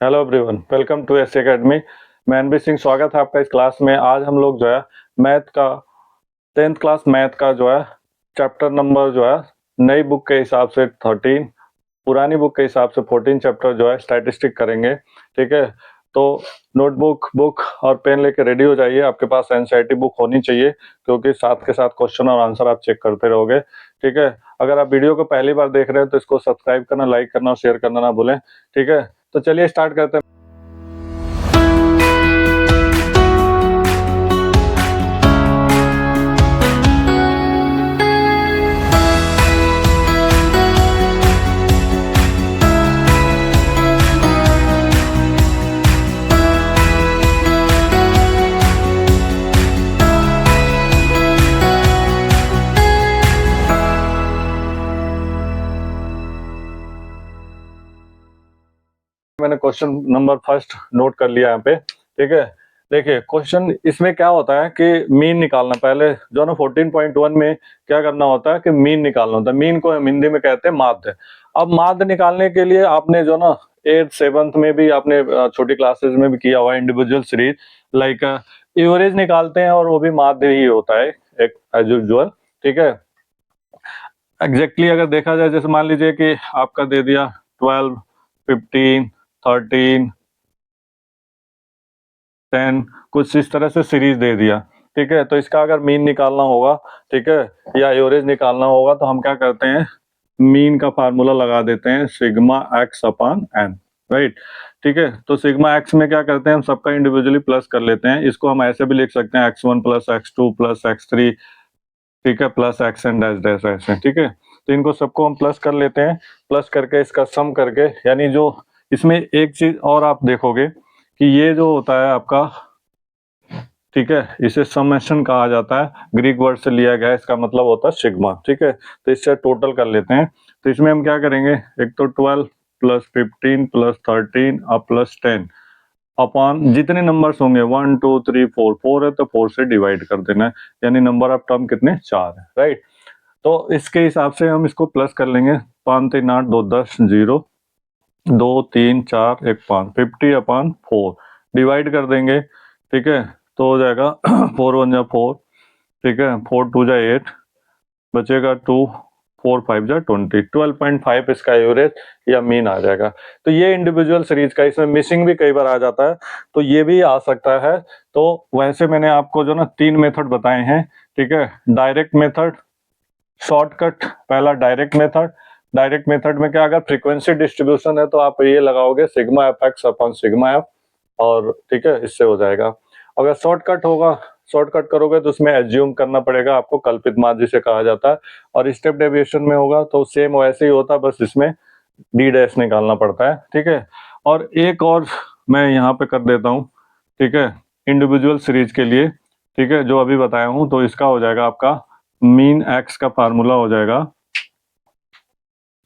Hello everyone, welcome to S Academy. मैं NB Singh, स्वागत है आपका इस क्लास में। आज हम लोग जो है मैथ का 10th क्लास मैथ का जो है चैप्टर नंबर जो है नई बुक के हिसाब से 13, पुरानी बुक के हिसाब से 14 चैप्टर जो है स्टैटिस्टिक करेंगे। ठीक है, तो नोटबुक बुक और पेन लेके रेडी हो जाइए। आपके पास एनसीईआरटी बुक होनी चाहिए क्योंकि साथ के साथ क्वेश्चन और आंसर आप चेक करते रहोगे। ठीक है, अगर आप वीडियो को पहली बार देख रहे हैं तो इसको सब्सक्राइब करना, लाइक करना और शेयर करना ना भूलें। ठीक है, तो चलिए स्टार्ट करते हैं। मैंने क्वेश्चन नंबर फर्स्ट नोट कर लिया यहाँ पे। ठीक है, देखिए क्वेश्चन इसमें क्या होता है कि मीन निकालना। पहले जो ना 14.1 में क्या करना होता है कि मीन निकालना होता है। मीन को हम हिंदी में कहते हैं माध्य। अब माध्य निकालने के लिए आपने जो ना 8th 7th में भी आपने छोटी क्लासेस में भी किया हुआ इंडिविजुअल सीरीज, लाइक एवरेज निकालते हैं और वो भी माध्य ही होता है एक एज यूजुअल। ठीक है, एग्जैक्टली अगर देखा जाए, जैसे मान लीजिए कि आपका दे दिया 12, 15, 13, 10, कुछ इस तरह से सीरीज दे दिया। ठीक है, तो इसका अगर मीन निकालना होगा, ठीक है, या एवरेज निकालना होगा, तो हम क्या करते हैं, मीन का फार्मूला लगा देते हैं sigma x upon n. Right. ठीक है, तो सिग्मा एक्स में क्या करते हैं, हम सबका इंडिविजुअली प्लस कर लेते हैं। इसको हम ऐसे भी लिख सकते हैं x1 plus x2 plus x3, ठीक है, plus x n dash dash ऐसे। ठीक है, तो इनको सबको हम प्लस कर लेते हैं। प्लस करके इसका सम करके, यानी जो इसमें एक चीज और आप देखोगे कि ये जो होता है आपका, ठीक है, इसे समेशन कहा जाता है, ग्रीक वर्ड से लिया गया है। इसका मतलब होता है सिग्मा। ठीक है, तो इससे टोटल कर लेते हैं। तो इसमें हम क्या करेंगे, एक तो 12 प्लस 15 प्लस 13 और प्लस 10 अपॉन जितने नंबर्स होंगे 1 2 3 4, 4 है तो 4 से डिवाइड कर देना है, यानी नंबर ऑफ टर्म कितने, 4 है। राइट, तो इसके हिसाब से हम इसको प्लस कर लेंगे। 5 3 8 2 10 0 2 3 4 1 5, 50/4 डिवाइड कर देंगे। ठीक है, तो हो जाएगा 4 1 जा 4, ठीक है, 4 2 जा 8, बचेगा 2, 4 5 जा 20, 12.5 इसका एवरेज या मीन आ जाएगा। तो ये इंडिविजुअल सीरीज का, इसमें मिसिंग भी कई बार आ जाता है, तो ये भी आ सकता है। तो वैसे मैंने आपको जो ना 3 मेथड बताए हैं। ठीक है, डायरेक्ट मेथड, शॉर्टकट। पहला डायरेक्ट मेथड। डायरेक्ट मेथड में क्या, अगर फ्रीक्वेंसी डिस्ट्रीब्यूशन है तो आप ये लगाओगे sigma f x upon sigma F, और ठीक है, इससे हो जाएगा। अगर शॉर्टकट होगा, शॉर्टकट करोगे तो उसमें एज्यूम करना पड़ेगा आपको, कल्पित मान जिसे कहा जाता है। और स्टेप डेविएशन में होगा तो सेम वैसे ही होता है, बस इसमें डी डैश निकालना पड़ता है। ठीक है, और एक और मैं यहाँ पे कर देता हूँ। ठीक है, इंडिविजुअल सीरीज के लिए, ठीक है, जो अभी बताया हूँ, तो इसका हो जाएगा आपका मीन एक्स का फार्मूला हो जाएगा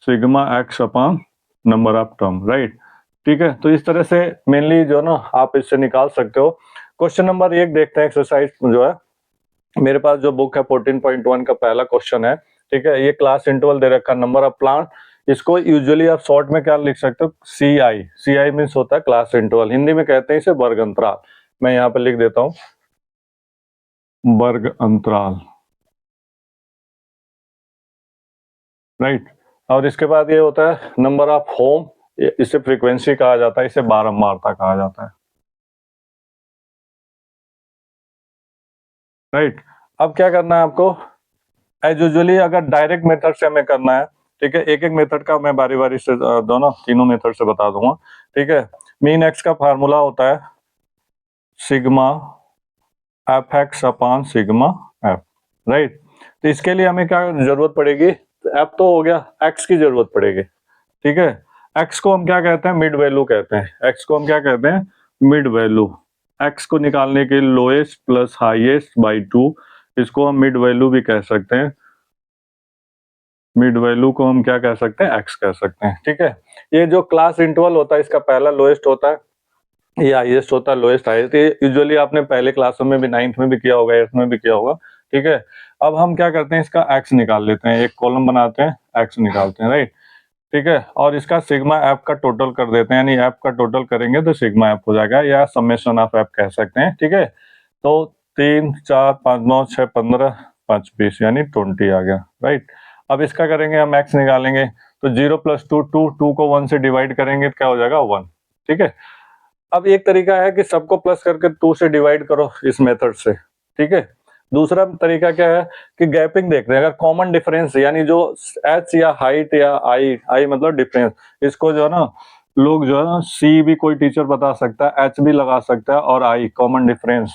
sigma x upon number of term. Right. ठीक है, तो इस तरह से मेनली जो ना आप इससे निकाल सकते हो। क्वेश्चन नंबर 1 देखते हैं, एक्सरसाइज जो है मेरे पास जो बुक है 14.1 का पहला क्वेश्चन है। ठीक है, ये क्लास इंटरवल दे रखा, नंबर ऑफ प्लांट। इसको यूजुअली आप शॉर्ट में क्या लिख सकते हो, सी आई। सी आई मीन्स होता है क्लास इंटरवल, हिंदी में कहते हैं इसे वर्ग अंतराल। मैं यहाँ पे लिख देता हूँ वर्ग अंतराल। राइट, और इसके बाद ये होता है नंबर ऑफ होम, इसे फ्रीक्वेंसी कहा जाता है, इसे बारंबारता कहा जाता है। राइट, अब क्या करना है आपको, एज यूजुअली अगर डायरेक्ट मेथड से हमें करना है, ठीक है, एक एक मेथड का मैं बारी बारी से दोनों तीनों मेथड से बता दूंगा। ठीक है, मीन एक्स का फार्मूला होता है sigma f x upon sigma F. Right, तो इसके लिए हमें क्या जरूरत पड़ेगी, एफ तो हो गया, एक्स की जरूरत पड़ेगी। ठीक है, एक्स को हम क्या कहते हैं, मिड वैल्यू कहते हैं। एक्स को हम क्या कहते हैं, मिड वैल्यू। एक्स को निकालने के लोएस्ट प्लस हाईएस्ट बाई 2, इसको हम मिड वैल्यू भी कह सकते हैं। मिड वैल्यू को हम क्या कह सकते हैं, एक्स कह सकते हैं। ठीक है, ये जो क्लास इंटरवल होता है, इसका पहला लोएस्ट होता है, ये हाईएस्ट होता है, लोएस्ट हाईएस्ट। ये यूजुअली आपने पहले क्लासों में भी, 9th में भी किया होगा, 8th में भी किया होगा। ठीक है, अब हम क्या करते हैं, इसका एक्स निकाल लेते हैं, एक कॉलम बनाते हैं, एक्स निकालते हैं। राइट, ठीक है, और इसका सिग्मा एफ का टोटल कर देते हैं, यानी एफ का टोटल करेंगे तो सिग्मा एफ हो जाएगा, या समेशन ऑफ एफ कह सकते हैं। ठीक है, तो 3 4 5 9 6 15 5 20 यानी 20 आ गया, राइट। अब इसका करेंगे हम एक्स निकालेंगे, तो 0 प्लस 2 2, 2 को 1 से डिवाइड करेंगे तो क्या हो जाएगा 1। ठीक है, अब एक तरीका है कि सबको प्लस करके 2 से डिवाइड करो इस मेथड से। ठीक है, दूसरा तरीका क्या है कि गैपिंग देख रहे हैं, अगर कॉमन डिफरेंस यानी जो एच या हाइट या आई, आई मतलब डिफरेंस, इसको जो है ना लोग जो है ना सी भी कोई टीचर बता सकता है, एच भी लगा सकता है, और आई common difference,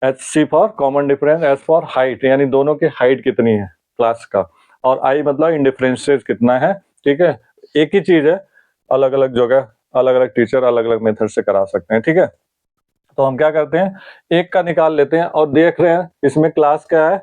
H C for common difference, H for height यानी दोनों की हाइट कितनी है क्लास का, और आई मतलब इंडिफरेंशिएट कितना है। ठीक है, एक ही चीज है, अलग अलग जगह अलग अलग टीचर अलग अलग मेथड से करा सकते हैं। ठीक है, तो हम क्या करते हैं एक का निकाल लेते हैं और देख रहे हैं इसमें क्लास क्या है,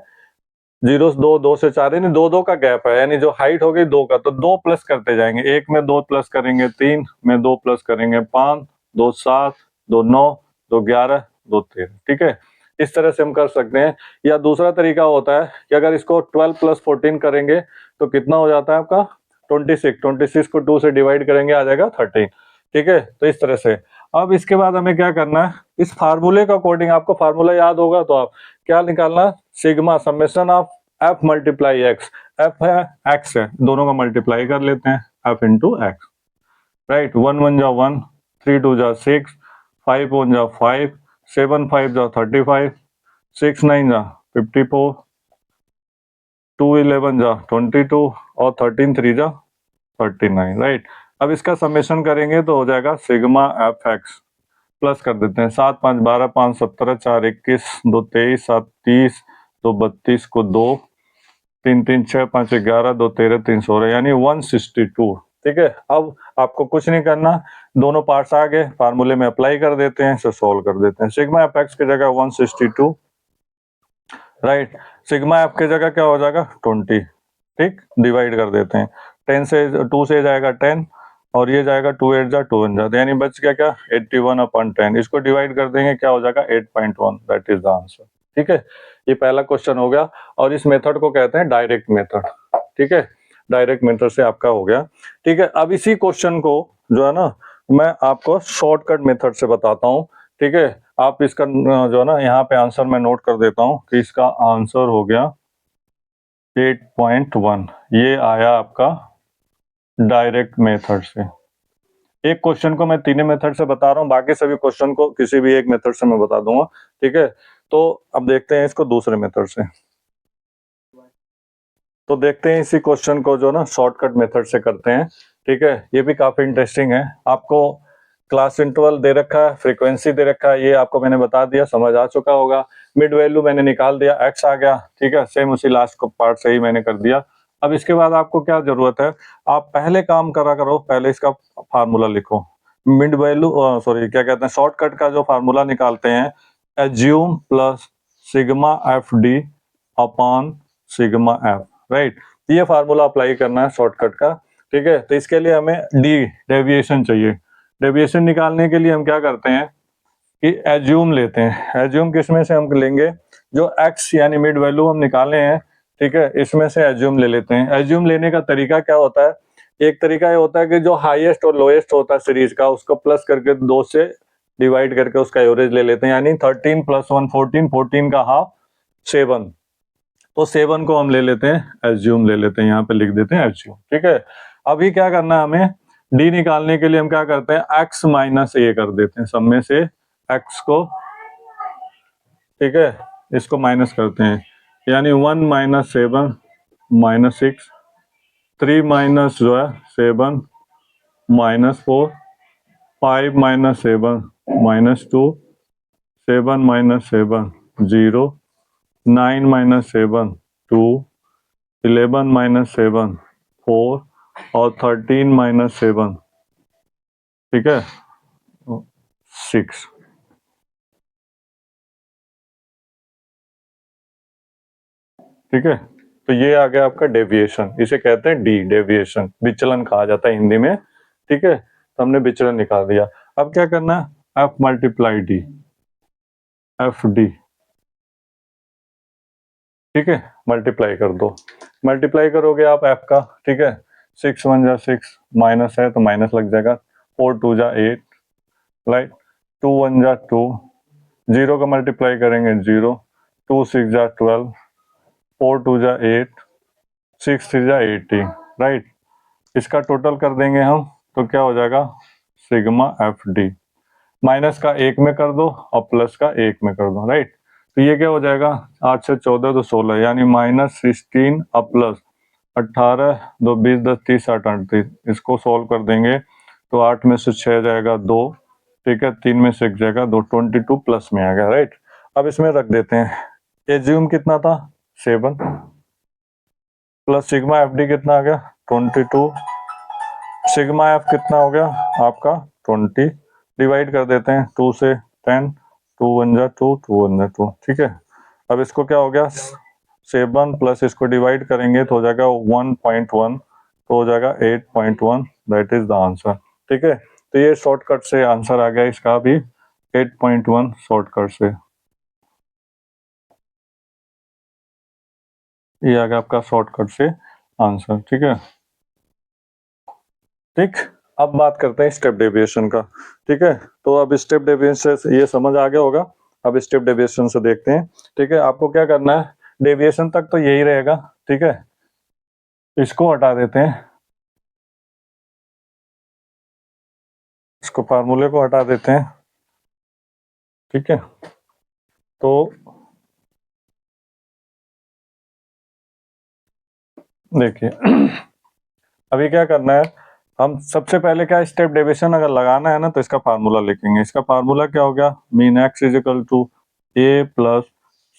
0 2 2 से 4 यानी 2 2 का गैप है, यानी जो हाइट हो गई 2 का, तो 2 प्लस करते जाएंगे, एक में 2 प्लस करेंगे 3 में 2 प्लस करेंगे 5 2 7 2 9 2 11 2 13। ठीक है, इस तरह से हम कर सकते हैं। या दूसरा तरीका होता है कि अगर इसको 12 प्लस 14 करेंगे तो कितना हो जाता है आपका 26, 26 को 2 से डिवाइड करेंगे आ जाएगा 13। ठीक है, तो इस तरह से। अब इसके बाद हमें क्या करना है, इस फार्मूले के अकॉर्डिंग, आपको फार्मूला याद होगा तो आप क्या निकालना, sigma summation of F multiply x, F है एक्स है, दोनों का मल्टीप्लाई कर लेते हैं, एफ इंटू एक्स, राइट। 1 1 जा 1, 3 2 जा 6, 5 1 जा 5, 7 5 जा 35, 6 9 जा 54, 2 11 जा 22, और 13 3 जा 39, राइट। अब इसका समेशन करेंगे तो हो जाएगा सिग्मा एफ एक्स, प्लस कर देते हैं, 7 5 12 5 17 4 21 2 23 7 30 2 32 को 2 3 3 6 5 11 2 13 3 16 यानी 162। ठीक है, अब आपको कुछ नहीं करना, दोनों पार्ट्स आ गए, फार्मूले में अप्लाई कर देते हैं, इसे सोल्व कर देते हैं। सिग्मा एफ एक्स की जगह 162, राइट। सिग्मा एफ की जगह क्या हो जाएगा 20। ठीक, डिवाइड कर देते हैं, 10 से 2 से जाएगा 10, और ये जाएगा 2 8 जा 2 1 जा, यानी बच गया क्या 81/10, इसको डिवाइड कर देंगे क्या हो जाएगा 8.1, दैट इज द आंसर। ठीक है, ये पहला क्वेश्चन हो गया, और इस मेथड को कहते हैं डायरेक्ट मेथड। ठीक है, डायरेक्ट मेथड से आपका हो गया। ठीक है, अब इसी क्वेश्चन को जो है ना मैं आपको शॉर्टकट मेथड से बताता हूँ। ठीक है, आप इसका जो है ना यहाँ पे आंसर मैं नोट कर देता हूँ कि इसका आंसर हो गया 8.1, ये आया आपका डायरेक्ट मेथड से। एक क्वेश्चन को मैं तीनों मेथड से बता रहा हूँ, बाकी सभी क्वेश्चन को किसी भी एक मेथड से मैं बता दूंगा। ठीक है, तो अब देखते हैं इसको दूसरे मेथड से। तो देखते हैं इसी क्वेश्चन को जो ना शॉर्टकट मेथड से करते हैं। ठीक है, ये भी काफी इंटरेस्टिंग है। आपको क्लास इंटरवल दे रखा है, फ्रीक्वेंसी दे रखा है, ये आपको मैंने बता दिया, समझ आ चुका होगा। मिड वैल्यू मैंने निकाल दिया, एक्स आ गया। ठीक है, सेम उसी लास्ट को पार्ट से ही मैंने कर दिया। अब इसके बाद आपको क्या जरूरत है, आप पहले काम करा करो, पहले इसका फार्मूला लिखो। मिड वैल्यू सॉरी क्या कहते हैं, शॉर्टकट का जो फार्मूला निकालते हैं, assume plus sigma F D upon sigma F, right. ये फार्मूला अप्लाई करना है शॉर्टकट का। ठीक है, तो इसके लिए हमें डी डेविएशन चाहिए। डेविएशन निकालने के लिए हम क्या करते हैं कि एज्यूम लेते हैं। एज्यूम किसमें से हम लेंगे, जो एक्स यानी मिड वैल्यू हम निकाले हैं, ठीक है, इसमें से एज्यूम ले लेते हैं। एज्यूम लेने का तरीका क्या होता है, एक तरीका ये होता है कि जो हाईएस्ट और लोएस्ट होता है सीरीज का, उसको प्लस करके 2 से डिवाइड करके उसका एवरेज ले लेते हैं, यानी 13 + 1 14, 14 का हाफ 7, तो 7 को हम ले लेते हैं एज्यूम, ले लेते हैं, यहाँ पे लिख देते हैं एज्यूम। ठीक है, अभी क्या करना है हमें, डी निकालने के लिए हम क्या करते हैं, एक्स माइनस ए कर देते हैं, सब में से एक्स को, ठीक है, इसको माइनस करते हैं, यानी 1 - 7 - 6, 3 माइनस जो है 7 -4, 5 - 7 -2, 7 - 7 0, 9 - 7 2, 11 - 7 4, और 13 - 7, ठीक है 6। ठीक है, तो ये आ गया आपका डेविएशन, इसे कहते हैं डी, डेविएशन, विचलन कहा जाता है हिंदी में। ठीक है, तो हमने विचलन निकाल दिया। अब क्या करना है, F multiply D, F D, ठीक है, मल्टीप्लाई कर दो। मल्टीप्लाई करोगे आप एफ का, ठीक है, 6 1 जा 6, माइनस है तो माइनस लग जाएगा, 4 2 जा 8, राइट, 2 1 जा 2, 0 का मल्टीप्लाई करेंगे 0, 2 6 जा 12, 4 2 जा 8, 6 3 जा 18, राइट। इसका टोटल कर देंगे हम तो क्या हो जाएगा, सिग्मा एफ डी। माइनस का एक में कर दो और प्लस का एक में कर दो, राइट। तो ये क्या हो जाएगा, 8 से 14 तो 16, यानी -16 और प्लस 18, 2 20 10 30 8 38। इसको सॉल्व कर देंगे तो 8 में से 6 जाएगा 2, ठीक है, 3 में से 1 जाएगा 2, 22 प्लस में आ गया, राइट। अब इसमें रख देते हैं, एज्यूम कितना था 7 प्लस सिग्मा एफ डी कितना आ गया 22, सिग्मा एफ कितना हो गया आपका 20, डिवाइड कर देते हैं 2 से 10, 2 1 जा 2, 2 1 जा 2, ठीक है। अब इसको क्या हो गया 7 प्लस इसको डिवाइड करेंगे तो हो जाएगा 1.1, तो हो जाएगा 8.1, दैट इज द आंसर, ठीक है। तो ये शॉर्टकट से आंसर आ गया इसका भी 8.1 शॉर्टकट से, ये आ गया आपका शॉर्टकट से आंसर, ठीक है। ठीक, अब बात करते हैं स्टेप डेविएशन का, ठीक है। तो अब स्टेप डेविएशन से ये समझ आ गया होगा, अब स्टेप डेविएशन से देखते हैं, ठीक है। आपको क्या करना है, डेविएशन तक तो यही रहेगा, ठीक है। इसको हटा देते हैं, इसको फार्मूले को हटा देते हैं, ठीक है। तो देखिए अभी क्या करना है, हम सबसे पहले क्या स्टेप डेविएशन अगर लगाना है ना तो इसका फार्मूला लिखेंगे। इसका फार्मूला क्या हो गया, mean x is equal to A plus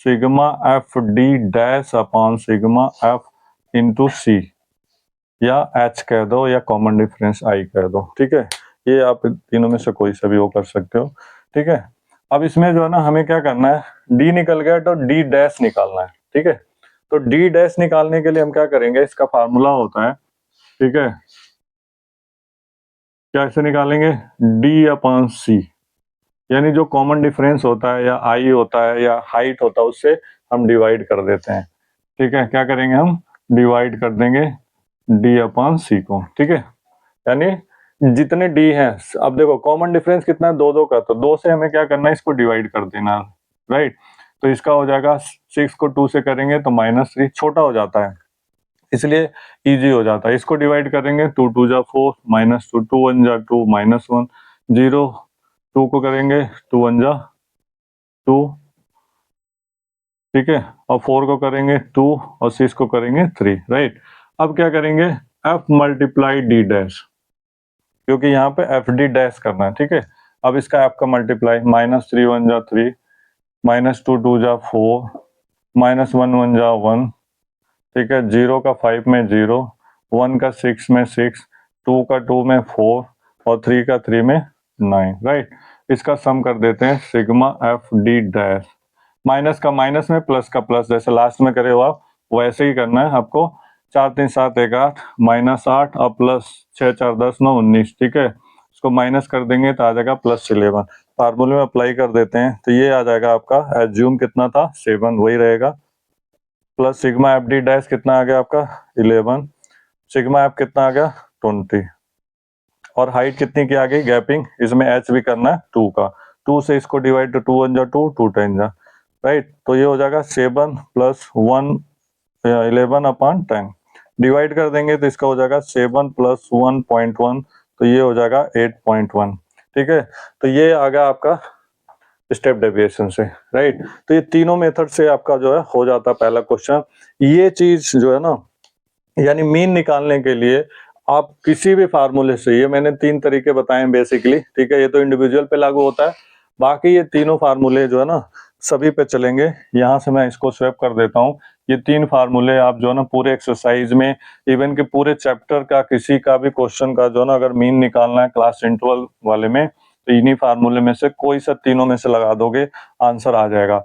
sigma F D dash upon sigma F into C, या एच कह दो या कॉमन डिफरेंस आई कह दो, ठीक है। ये आप तीनों में से कोई सा भी वो कर सकते हो, ठीक है। अब इसमें जो है ना हमें क्या करना है, डी निकल गया तो डी डैश निकालना है, ठीक है। तो डी डैश निकालने के लिए हम क्या करेंगे, इसका फार्मूला होता है, ठीक है, कैसे निकालेंगे, डी अपॉन सी, यानी जो कॉमन डिफरेंस होता है या आई होता है या हाइट होता है उससे हम डिवाइड कर देते हैं, ठीक है। क्या करेंगे हम, डिवाइड कर देंगे डी अपॉन सी को, ठीक है। यानी जितने डी हैं, अब देखो कॉमन डिफरेंस कितना है, 2 2 का, तो 2 से हमें क्या करना है, इसको डिवाइड कर देना, राइट। तो इसका हो जाएगा 6 को 2 से करेंगे तो -3, छोटा हो जाता है इसलिए इजी हो जाता है। इसको डिवाइड करेंगे 2 2 जा 4, -2, 2 1 जा 2, -1, 0, 2 को करेंगे 2 1 जा 2, ठीक है, और 4 को करेंगे 2 और 6 को करेंगे 3, राइट। अब क्या करेंगे, f मल्टीप्लाई डी डैश, क्योंकि यहाँ पे एफ डी डैश करना है, ठीक है। अब इसका f का मल्टीप्लाई, -3 1 जा 3, -2 2 जा 4, -1 1 जा 1, ठीक है, 0 का 5 में 0, 1 का 6 में 6, 2 का 2 में 4 और 3 का 3 में 9, राइट। इसका सम कर देते हैं sigma F D dash, minus का माइनस में, प्लस का प्लस, जैसे लास्ट में करे हो आप वैसे ही करना है आपको। 4 3 7 1 8, -8 और प्लस 6 4 10 9 19, ठीक है। इसको माइनस कर देंगे तो आ जाएगा +11, फार्मूले में अप्लाई कर देते हैं तो ये आ जाएगा आपका, एज्यूम कितना था 7 वही रहेगा, plus sigma F D dash कितना आ गया आपका 11, सिग्मा एफ कितना आ गया 20, और हाइट कितनी की आ गई गैपिंग, इसमें एच भी करना है 2 का, 2 से इसको डिवाइड, तो 2 1 जा 2, 2 10 जा, राइट। तो ये हो जाएगा 7 प्लस 1 11 अपॉन 10, डिवाइड कर देंगे तो इसका हो जाएगा 7 प्लस 1.1, तो ये हो जाएगा 8.1, ठीक है। तो ये आ गया आपका स्टेप डेविएशन से, राइट। तो ये तीनों मेथड से आपका जो है हो जाता है पहला क्वेश्चन। ये चीज जो है ना, यानी मीन निकालने के लिए आप किसी भी फार्मूले से, ये मैंने 3 तरीके बताए हैं बेसिकली, ठीक है। ये तो इंडिविजुअल पे लागू होता है, बाकी ये तीनों फार्मूले जो है ना सभी पे चलेंगे। यहाँ से मैं इसको स्वैप कर देता हूँ, ये 3 फार्मूले आप जो है ना पूरे एक्सरसाइज में, इवन के पूरे चैप्टर का किसी का भी क्वेश्चन का जो है ना अगर मीन निकालना है क्लास इंटरवल वाले में, तो इन्हीं फार्मूले में से कोई सा तीनों में से लगा दोगे, आंसर आ जाएगा।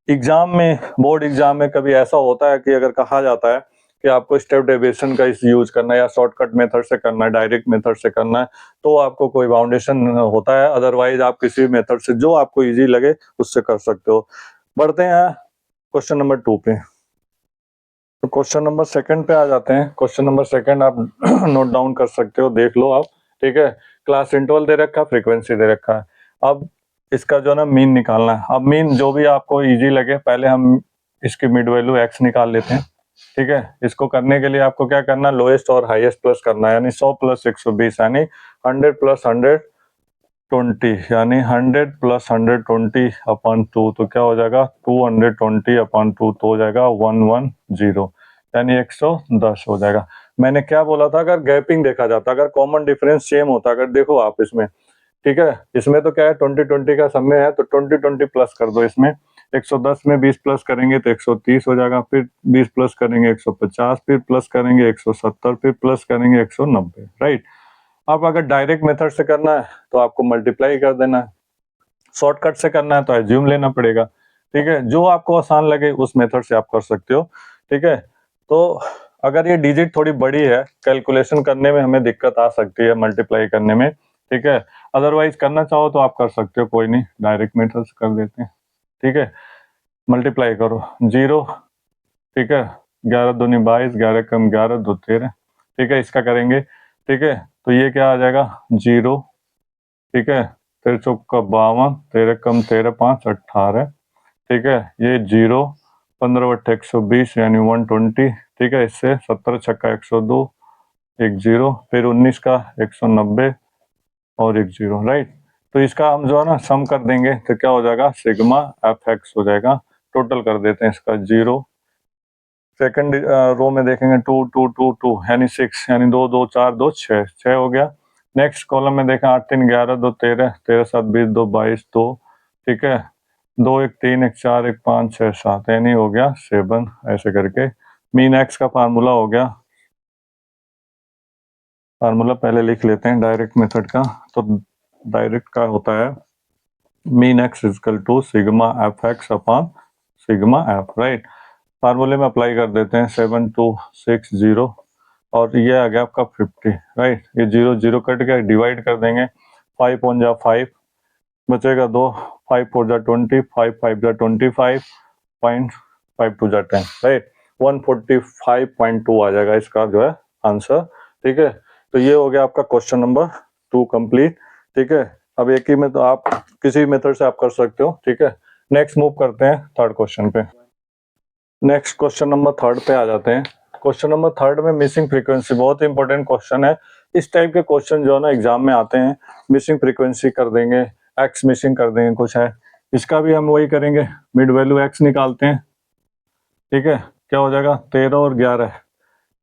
एग्जाम में, बोर्ड एग्जाम में कभी ऐसा होता है कि अगर कहा जाता है कि आपको स्टेप डेविएशन का इस यूज करना है या शॉर्टकट मेथड से करना है, डायरेक्ट मेथड से करना है, तो आपको कोई बाउंडेशन होता है, अदरवाइज आप किसी भी मेथड से जो आपको इजी लगे उससे कर सकते हो। बढ़ते हैं क्वेश्चन नंबर 2 पे। तो क्वेश्चन नंबर सेकंड पे आ जाते हैं। क्वेश्चन नंबर सेकंड आप नोट डाउन कर सकते हो, देख लो आप, ठीक है। क्लास इंटरवल दे रखा है, फ्रीक्वेंसी दे रखा है। अब इसका जो है ना मीन निकालना है। अब मीन जो भी आपको इजी लगे, पहले हम इसकी मिड वैल्यू x निकाल लेते हैं, ठीक है। इसको करने के लिए आपको क्या करना है, लोएस्ट और हाईएस्ट प्लस करना है, यानी 100 प्लस 120 यानी 100 प्लस 120 यानी 100 प्लस 120 अपॉन 2, तो क्या हो जाएगा 220 अपॉन 2, तो हो जाएगा 110 यानी 110 हो जाएगा। मैंने क्या बोला था, अगर गैपिंग देखा जाता, अगर कॉमन डिफरेंस सेम होता, अगर देखो आप इसमें, ठीक है, इसमें तो क्या है 20-20 का समय है, तो 20-20 प्लस कर दो इसमें। 110 में 20 प्लस करेंगे तो 130 हो जाएगा, फिर 20 प्लस करेंगे 150, फिर प्लस करेंगे 170, फिर प्लस करेंगे 190, राइट। अब अगर डायरेक्ट मेथड से करना है तो आपको मल्टीप्लाई कर देना है, शॉर्टकट से करना है तो एज्यूम लेना पड़ेगा, ठीक है। जो आपको आसान लगे उस मेथड से आप कर सकते हो, ठीक है। तो अगर ये डिजिट थोड़ी बड़ी है, कैलकुलेशन करने में हमें दिक्कत आ सकती है, मल्टीप्लाई करने में, ठीक है। अदरवाइज करना चाहो तो आप कर सकते हो, कोई नहीं, डायरेक्ट मेथड से कर देते हैं, ठीक है। मल्टीप्लाई करो 0, ठीक है, 11 दूनी 22, 11 कम 11, 2 13, ठीक है। इसका करेंगे, ठीक है, तो ये क्या आ जाएगा 0, ठीक है, 13 चौका 52, 13 कम 13 5 18, ठीक है, ये 0, 15 बट्टे 120 यानी 120, ठीक है। इससे 17 छक्का 102, एक 0, फिर 19 का 190 और एक 0, राइट। तो इसका हम जो है ना सम कर देंगे तो क्या हो जाएगा, सिग्मा एफ एक्स हो जाएगा। टोटल कर देते हैं इसका 0, सेकंड रो में देखेंगे 2 2 2 2 यानी 6, यानी 2 2 4 2 6 6 हो गया। नेक्स्ट कॉलम में देखें 8 3 11 2 13 13 7 20 2 22 2, ठीक है, 2 1 3 1 4 1 5 6 7 यानी हो गया 7, ऐसे करके मीन एक्स का फार्मूला हो गया। फार्मूला पहले लिख लेते हैं डायरेक्ट मेथड का। तो डायरेक्ट का होता है mean x is equal to sigma f x upon sigma F, right. फार्मूले में अप्लाई कर देते हैं 7260 और ये आ गया आपका 50, राइट। ये 0 0 कट गया, डिवाइड कर देंगे, 5 1 जा 5 बचेगा 2, 5 4 जा 20, 5 5 जा 25, 5 2 जा 10, राइट। 145.2 आ जाएगा इसका जो है आंसर, ठीक है। तो ये हो गया आपका क्वेश्चन नंबर 2 कंप्लीट, ठीक है। अब एक ही में तो आप किसी मेथड से आप कर सकते हो, ठीक है। नेक्स्ट मूव करते हैं थर्ड क्वेश्चन पे। नेक्स्ट क्वेश्चन नंबर थर्ड पे आ जाते हैं। क्वेश्चन नंबर थर्ड में मिसिंग फ्रीक्वेंसी, बहुत इंपॉर्टेंट क्वेश्चन है। इस टाइप के क्वेश्चन जो है ना एग्जाम में आते हैं, मिसिंग फ्रीक्वेंसी कर देंगे, एक्स मिसिंग कर देंगे, कुछ है इसका भी हम वही करेंगे, मिड वैल्यू एक्स निकालते हैं, ठीक है। क्या हो जाएगा 13 और 11,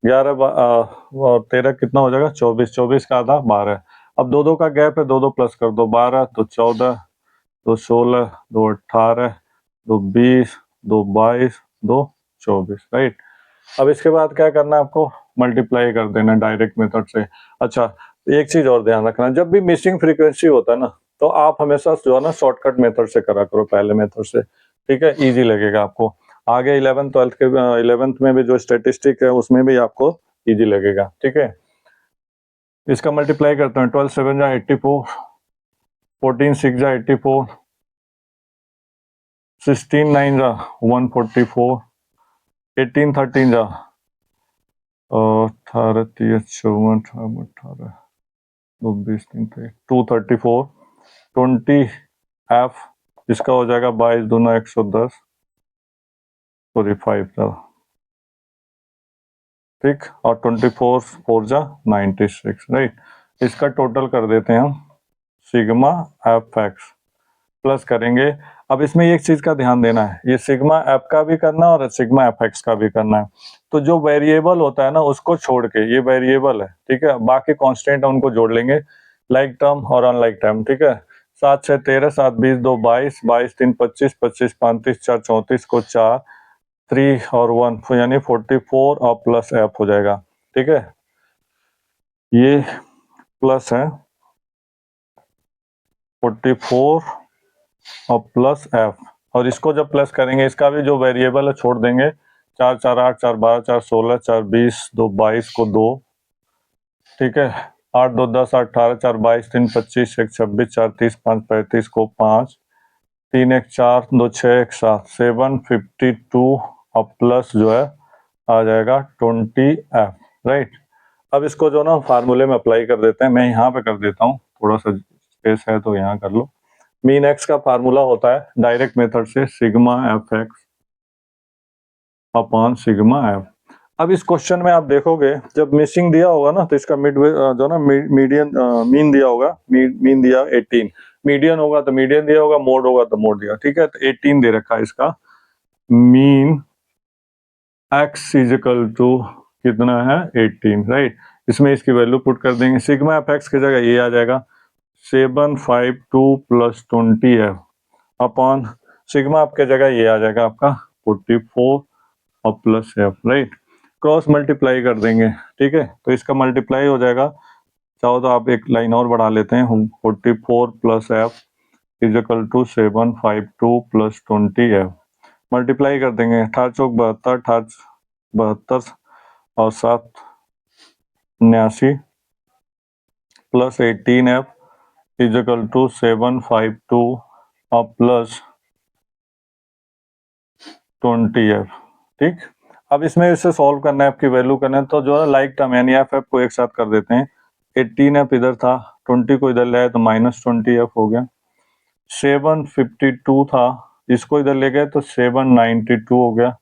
11 और 13 कितना हो जाएगा 24, 24 का आधा 12। अब दो दो का गैप है, दो दो प्लस कर दो, 12 तो 14, 2 16, 2 18, 2 20, 2 22, 2 24, राइट। अब इसके बाद क्या करना है आपको, मल्टीप्लाई कर देना डायरेक्ट मेथड से। अच्छा, एक चीज और ध्यान रखना, जब भी मिसिंग फ्रीक्वेंसी होता है ना, तो आप हमेशा जो है ना शॉर्टकट मेथड से करा करो, पहले मेथड से, ठीक है, इजी लगेगा आपको। आगे 11th 12th के 11th में भी जो स्टेटिस्टिक है उसमें भी आपको इजी लगेगा, ठीक है। इसका मल्टीप्लाई करते हैं, 12 7 जा 84, 14 6 जा 84, 16 9 जा 144, 18 13 जा 18 30 54 18 20 234, 20 एफ, इसका हो जाएगा 22 दूना 110, सॉरी 5 था, ठीक, और 24 4 जा 96, राइट। इसका टोटल कर देते हैं हम, सिग्मा एफ एक्स प्लस करेंगे। अब इसमें एक चीज का ध्यान देना है, ये सिग्मा एफ का भी करना है और सिग्मा एफ एक्स का भी करना है। तो जो वेरिएबल होता है ना उसको छोड़ के, ये वेरिएबल है, ठीक है, बाकी कांस्टेंट है उनको जोड़ लेंगे, लाइक टर्म और अनलाइक टर्म, ठीक है। 7 6 13, 7 20 2 22, 22 3 25, 25 35, 4 34 को 4 3 और 1 यानी 44 और प्लस एफ हो जाएगा, ठीक है। ये प्लस है 44 और प्लस एफ, और इसको जब प्लस करेंगे इसका भी जो वेरिएबल है छोड़ देंगे, 4 4 8 4 12 4 16 4 20 2 22 को 2, ठीक है, 8 2 10 8 18 4 22 3 25 1 26 4 30 5 35 को 5 3 1 4 2 6 1 7 752 और प्लस जो है आ जाएगा 20f, राइट। अब इसको जो ना फार्मूले में अप्लाई कर देते हैं, मैं यहाँ पे कर देता हूँ, थोड़ा सा स्पेस है तो यहाँ कर लो। मीन एक्स का फार्मूला होता है डायरेक्ट मेथड से sigma f x upon sigma F. अब इस क्वेश्चन में आप देखोगे जब मिसिंग दिया होगा ना तो इसका मिड जो ना मीडियन मीन दिया होगा, मीन दिया 18, मीडियन होगा तो मीडियन दिया होगा, मोड होगा तो मोड दिया, ठीक है। तो 18 दे रखा है इसका mean x is equal to कितना है 18, राइट। इसमें इसकी वैल्यू पुट कर देंगे, सिग्मा एफ एक्स की जगह ये आ जाएगा 752 प्लस 20 एफ अपॉन सिग्मा आपके जगह ये आ जाएगा आपका 44 और plus F, right. Cross multiply कर देंगे, ठीक है। तो इसका मल्टीप्लाई हो जाएगा, चाहो तो आप एक लाइन और बढ़ा लेते हैं, 44 plus f is equal to 752 plus 20 f. Multiply कर देंगे, 18 चौक 72, 18 72 और 7 79 plus 18 f is equal to 752 और प्लस 20 एफ, ठीक। अब इसमें इसे सॉल्व करना है, आपकी वैल्यू करना है, तो जो है लाइक टर्म यानी एफ एफ को एक साथ कर देते हैं। 18 एफ इधर था, 20 को इधर ले आए तो माइनस 20 एफ हो गया। 752 था, इसको इधर ले गए तो 792 हो गया,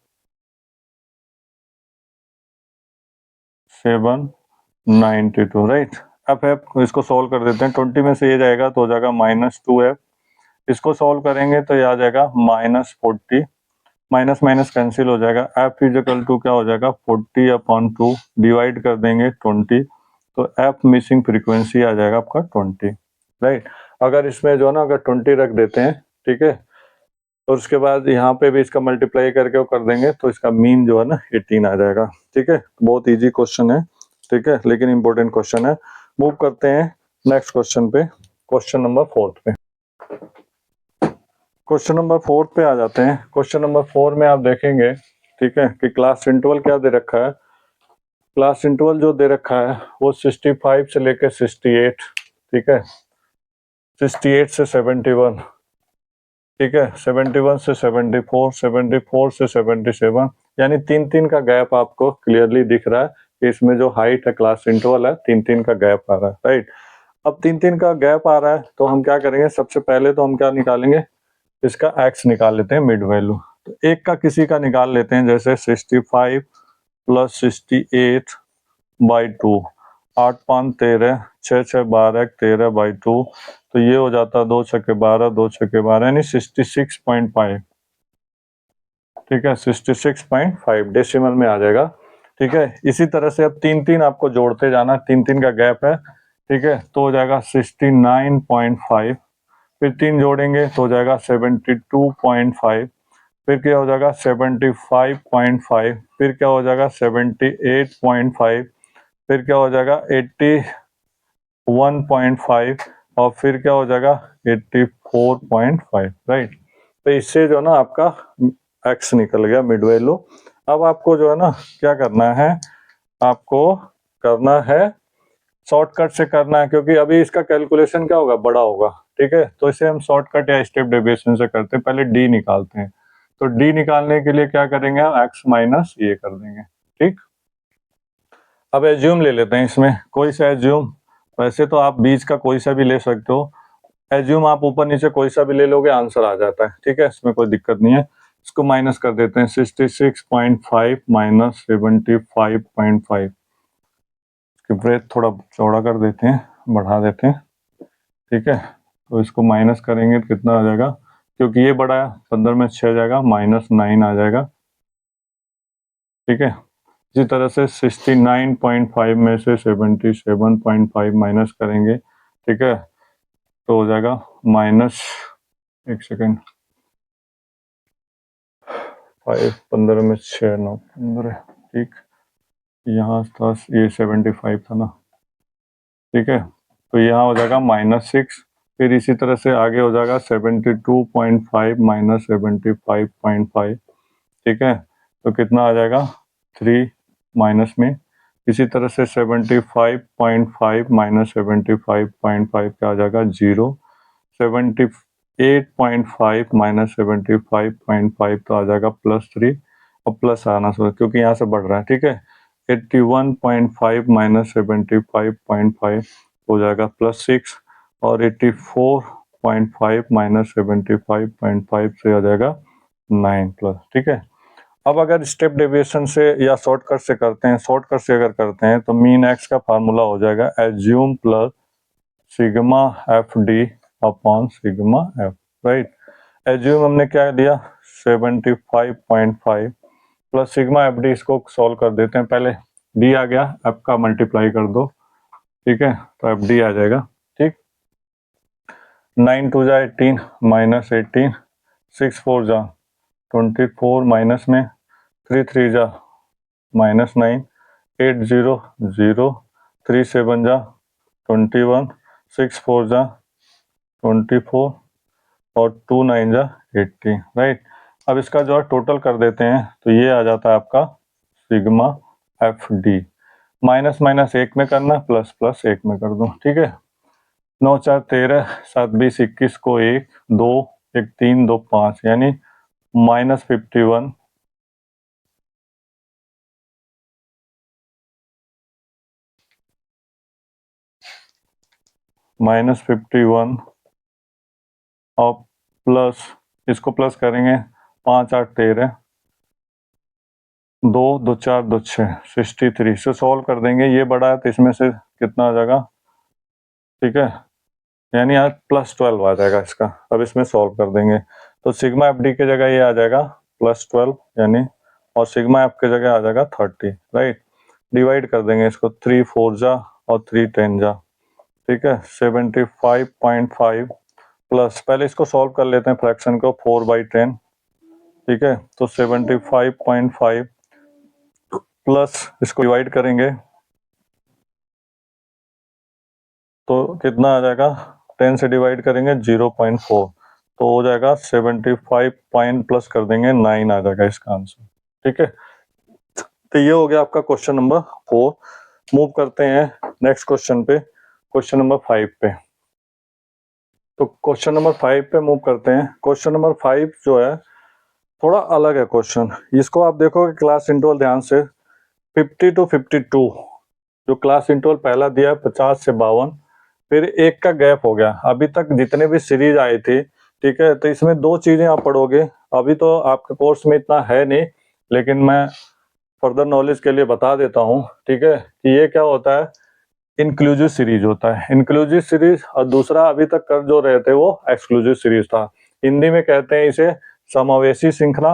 792, राइट। एफ एफ इसको सॉल्व कर देते हैं, 20 में से ये जाएगा तो हो जाएगा माइनस 2 एफ, इसको सॉल्व करेंगे तो ये आ जाएगा माइनस 40, माइनस माइनस कैंसिल हो जाएगा। एफ इज इक्वल टू क्या हो जाएगा 40 अपॉन 2, डिवाइड कर देंगे 20, तो एफ मिसिंग फ्रीक्वेंसी आ जाएगा आपका 20, राइट। अगर इसमें जो ना अगर 20 रख देते हैं, ठीक है, और उसके बाद यहाँ पे भी इसका मल्टीप्लाई करके वो कर देंगे तो इसका मीन जो है ना 18 आ जाएगा, ठीक है। बहुत ईजी क्वेश्चन है, ठीक है, लेकिन इंपॉर्टेंट क्वेश्चन है। मूव करते हैं नेक्स्ट क्वेश्चन पे, क्वेश्चन नंबर 4 पे। क्वेश्चन नंबर 4 पे आ जाते हैं। क्वेश्चन नंबर 4 में आप देखेंगे, ठीक है, कि क्लास इंटरवल क्या दे रखा है। क्लास इंटरवल जो दे रखा है वो 65 से लेकर 68, ठीक है, 68 से 71, ठीक है, 71 से 74, 74 से 77, यानी 3-3 का गैप आपको क्लियरली दिख रहा है कि इसमें जो हाइट है क्लास इंटरवल है 3-3 का गैप आ रहा है, राइट। अब 3-3 का गैप आ रहा है तो हम क्या करेंगे, सबसे पहले तो हम क्या निकालेंगे, इसका एक्स निकाल लेते हैं, मिड वैल्यू। तो एक का किसी का निकाल लेते हैं, जैसे 65 प्लस 68 बाई 2, 8 5 13, 6 6 12 13 बाई 2, तो ये हो जाता 2 6 12, 2 6 12 यानी 66.5, ठीक है, 66.5 डेसिमल में आ जाएगा, ठीक है। इसी तरह से अब 3-3 आपको जोड़ते जाना, 3-3 का गैप है, ठीक है, तो हो जाएगा 69.5, फिर 3 जोड़ेंगे तो हो जाएगा 72.5, फिर क्या हो जाएगा 75.5, फिर क्या हो जाएगा 78.5, फिर क्या हो जाएगा 81.5 और फिर क्या हो जाएगा 84.5, राइट। तो इससे जो ना आपका एक्स निकल गया मिड वैल्यू। अब आपको जो है ना क्या करना है, आपको करना है शॉर्टकट से करना है, क्योंकि अभी इसका कैलकुलेशन क्या होगा, बड़ा होगा, ठीक है। तो इसे हम शॉर्टकट या स्टेप डेविएशन से करते हैं, पहले डी निकालते हैं। तो डी निकालने के लिए क्या करेंगे, हम एक्स माइनस ये कर देंगे, ठीक। अब एज्यूम ले लेते हैं, इसमें कोई सा एज्यूम, वैसे तो आप बीच का कोई सा भी ले सकते हो, एज्यूम आप ऊपर नीचे कोई सा भी ले लोगे आंसर आ जाता है, ठीक है, इसमें कोई दिक्कत नहीं है। इसको माइनस कर देते हैं, 66.5 माइनस 75.5, ब्रेथ थोड़ा चौड़ा कर देते हैं, बढ़ा देते हैं, ठीक है। तो इसको माइनस करेंगे तो कितना आ जाएगा, क्योंकि ये बड़ा है 15 में 6 जाएगा, -9 आ जाएगा, ठीक है। इसी तरह से 69.5 में से 77.5 माइनस करेंगे, ठीक है, तो हो जाएगा माइनस, एक सेकेंड, 5 15 में 6 9 15, ठीक, यहाँ था ये 75 था ना, ठीक है, तो यहाँ हो जाएगा -6, फिर इसी तरह से आगे हो जाएगा 72.5 माइनस 75.5, ठीक है, तो कितना आ जाएगा 3 माइनस में। इसी तरह से 75.5 माइनस 75.5 क्या आ जाएगा 0, 78.5 माइनस 75.5 तो आ जाएगा +3, अब प्लस आना शुरू क्योंकि यहाँ से बढ़ रहा है, ठीक है। 81.5 माइनस 75.5 हो जाएगा +6 और 84.5 माइनस 75.5 से आ जाएगा 9 प्लस, ठीक है। अब अगर स्टेप डेविएशन से या शॉर्टकट से करते हैं, शॉर्टकट से अगर करते हैं तो मीन एक्स का फार्मूला हो जाएगा assume plus sigma F D upon sigma F, right. Assume हमने क्या दिया 75.5 प्लस सिग्मा एफ डी, इसको सॉल्व कर देते हैं। पहले डी आ गया, एफ का मल्टीप्लाई कर दो, ठीक है, तो एफ डी आ जाएगा, ठीक। 9 2 जा 18 माइनस 18, 6 4 जा 24 माइनस में 3 3 जा माइनस 9, 8 0 0, 3 7 जा 21, 6 4 जा 24 और 2 9 जा 18, राइट। अब इसका जो है टोटल कर देते हैं तो ये आ जाता है आपका sigma F D. Minus minus एक में करना, प्लस प्लस एक में कर दो, ठीक है। 9 4 13, 7 20 21 को 1 2 1 3 2 5 यानी -51 और प्लस इसको प्लस करेंगे 5 8 13, 2 2 4 2 6 63 से सॉल्व कर देंगे। ये बड़ा है तो इसमें से कितना आ जाएगा, ठीक है, यानी आज +12 आ जाएगा इसका। अब इसमें सॉल्व कर देंगे तो सिग्मा एफ डी की जगह ये आ जाएगा +12 यानी, और सिग्मा एफ की जगह आ जाएगा 30, राइट। डिवाइड कर देंगे इसको, 3 4 जा और 3 10 जा, ठीक है। 75.5 प्लस, पहले इसको सॉल्व कर लेते हैं फ्रैक्शन को, 4/10, ठीक है। तो 75.5 प्लस इसको डिवाइड करेंगे तो कितना आ जाएगा, 10 से डिवाइड करेंगे 0.4 तो हो जाएगा 75 पॉइंट प्लस कर देंगे 9 आ जाएगा इसका आंसर, ठीक है। तो ये हो गया आपका क्वेश्चन नंबर 4। मूव करते हैं नेक्स्ट क्वेश्चन पे, क्वेश्चन नंबर 5 पे। तो क्वेश्चन नंबर 5 पे मूव करते हैं। क्वेश्चन नंबर 5 जो है थोड़ा अलग है क्वेश्चन। इसको आप देखोगे क्लास इंटरवल ध्यान से, 50 to 52 जो क्लास इंटरवल पहला दिया है 50 से 52, फिर एक का गैप हो गया। अभी तक जितने भी सीरीज आई थी, ठीक है, तो इसमें दो चीजें आप पढ़ोगे। अभी तो आपके कोर्स में इतना है नहीं, लेकिन मैं फर्दर नॉलेज के लिए बता देता हूँ, ठीक है, कि ये क्या होता है, इंक्लूसिव सीरीज होता है। इंक्लूसिव सीरीज और दूसरा अभी तक कर जो रहे थे वो एक्सक्लूसिव सीरीज था। हिंदी में कहते हैं इसे समावेशी श्रृंखला,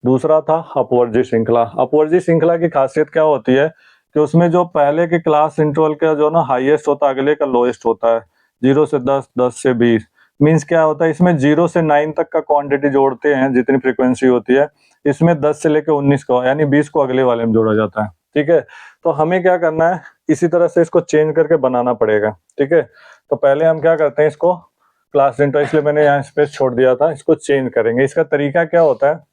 दूसरा था अपवर्जी श्रृंखला। अपवर्जी श्रृंखला की खासियत क्या होती है कि उसमें जो पहले के क्लास इंटरवल का जो ना हाईएस्ट होता है, अगले का लोएस्ट होता है। 0 से 10, 10 से 20 मीन्स क्या होता है, इसमें 0 से 9 तक का क्वांटिटी जोड़ते हैं जितनी फ्रीक्वेंसी होती है। इसमें 10 से लेकर 19 को यानी 20 को अगले वाले में जोड़ा जाता है, ठीक है। तो हमें क्या करना है, इसी तरह से इसको चेंज करके बनाना पड़ेगा, ठीक है। तो पहले हम क्या करते हैं, इसको क्लास इंटरवल, इसलिए मैंने यहाँ स्पेस छोड़ दिया था, इसको चेंज करेंगे। इसका तरीका क्या होता है,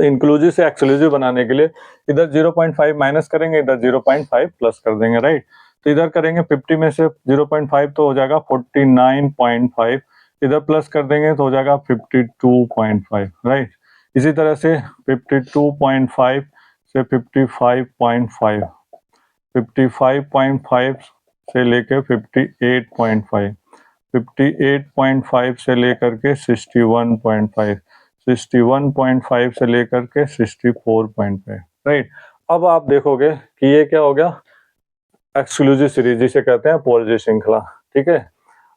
इंक्लूसिव से एक्सक्लूसिव बनाने के लिए इधर 0.5 माइनस करेंगे, इधर 0.5 प्लस कर देंगे, राइट। तो इधर करेंगे 50 में से 0.5 तो हो जाएगा 49.5, इधर प्लस कर देंगे तो हो जाएगा 52.5, राइट। इसी तरह से 52.5 से 55.5, 55.5 से लेकर 58.5, 58.5 से लेकर के 61.5, 61.5 से लेकर के 64.5, राइट। अब आप देखोगे कि ये क्या हो गया, एक्सक्लूसिव सीरीज जिसे कहते हैं अपवर्जी श्रृंखला, ठीक है।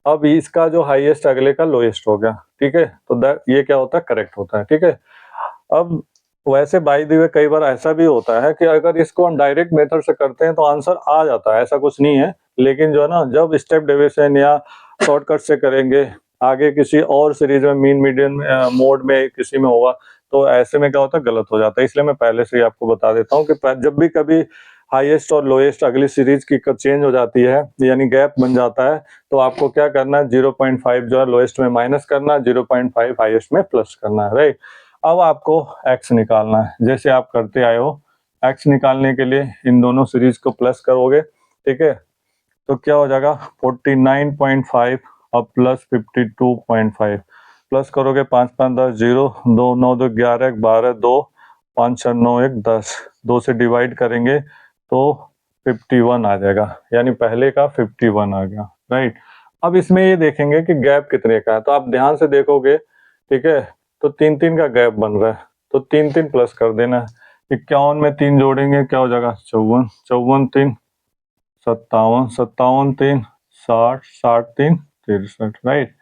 अब इसका जो हाईएस्ट अगले का लोएस्ट हो गया, ठीक है, तो ये क्या होता है, करेक्ट होता है, ठीक है। अब वैसे बाय द वे कई बार ऐसा भी होता है कि अगर इसको हम डायरेक्ट मेथड से करते हैं तो आंसर आ जाता है, ऐसा कुछ नहीं है। लेकिन जो है ना, जब स्टेप डेविएशन या शॉर्टकट से करेंगे, आगे किसी और सीरीज में मीन मीडियन मोड में किसी में होगा, तो ऐसे में क्या होता है, गलत हो जाता है। इसलिए मैं पहले से ही आपको बता देता हूँ कि जब भी कभी हाईएस्ट और लोएस्ट अगली सीरीज की चेंज हो जाती है, यानी गैप बन जाता है, तो आपको क्या करना है, 0.5 जो है लोएस्ट में माइनस करना, 0.5 हाईएस्ट में प्लस करना है, राइट। अब आपको x निकालना है, जैसे आप करते आए हो। x निकालने के लिए इन दोनों सीरीज को प्लस करोगे, ठीक है, तो क्या हो जाएगा 49.5 और प्लस 52.5, प्लस करोगे 5 5 10 0, 2 9 2 11 12 2 5 4 9 1 10, 2 से डिवाइड करेंगे तो 51 आ जाएगा, यानी पहले का 51 आ गया, राइट। अब इसमें ये देखेंगे कि गैप कितने का है, तो आप ध्यान से देखोगे, ठीक है, तो 3 3 का गैप बन रहा है, तो 3 3 प्लस कर देना है। 51 में 3 जोड़ेंगे क्या हो जाएगा, 54, 54 3 57, 57 3 60, 60 3 63, राइट।